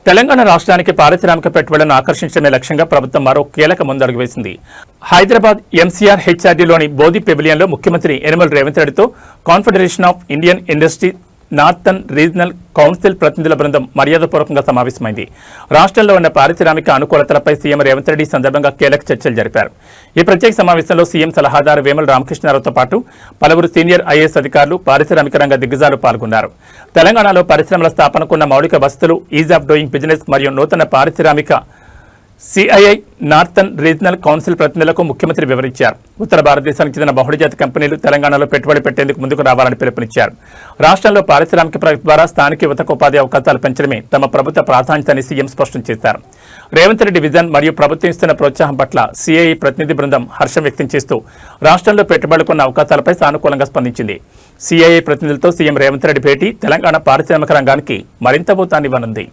తెలంగాణ రాష్ట్రానికి పారిశ్రామిక పెట్టుబడులను ఆకర్షించడమే లక్ష్యంగా ప్రభుత్వం మరో కీలక ముందడుగు వేసింది. హైదరాబాద్ ఎంసీఆర్ హెచ్ఆర్డీలోని బోధి పెవిలియన్లో ముఖ్యమంత్రి యనమల రేవంత్ రెడ్డితో confederation of Indian industry northern regional council ప్రతినిధుల బృందం మర్యాదపూర్వకంగా సమావేశమైంది. రాష్ట్రంలో ఉన్న పారిశ్రామిక అనుకూలతలపై సీఎం రేవంత్ రెడ్డి సందర్భంగా కీలక చర్చలు జరిపారు. ఈ ప్రత్యేక సమావేశంలో సీఎం సలహాదారు వేముల రామకృష్ణారావుతో పాటు పలువురు సీనియర్ ఐఏఎస్ అధికారులు, పారిశ్రామిక రంగ దిగ్గజాలు పాల్గొన్నారు. తెలంగాణలో పరిశ్రమల స్థాపనకున్న మౌలిక వసతులు, ఈజ్ ఆఫ్ డూయింగ్ బిజినెస్ మరియు నూతన పారిశ్రామిక సిఐఐ నార్థన్ రీజనల్ కౌన్సిల్ ప్రతినిధులకు ముఖ్యమంత్రి వివరించారు. ఉత్తర భారతదేశానికి చెందిన బహుళజాతి కంపెనీలు తెలంగాణలో పెట్టుబడి పెట్టేందుకు ముందుకు రావాలని పిలుపునిచ్చారు. రాష్ట్రంలో పారిశ్రామిక ప్రగతి ద్వారా స్థానిక యువతకు ఉపాధి అవకాశాలు పెంచడమే తమ ప్రభుత్వ ప్రాధాన్యతని సీఎం స్పష్టం చేశారు. రేవంత్ రెడ్డి విజన్ మరియు ప్రభుత్వం ఇస్తున్న ప్రోత్సాహం పట్ల సిఐఐ ప్రతినిధి బృందం హర్షం వ్యక్తం చేస్తూ రాష్ట్రంలో పెట్టుబడులుకున్న అవకాశాలపై సానుకూలంగా స్పందించింది. సిఐఐ ప్రతినిధులతో సీఎం రేవంత్ రెడ్డి భేటీ తెలంగాణ పారిశ్రామిక రంగానికి మరింత ఊతాన్నివ్వనుంది.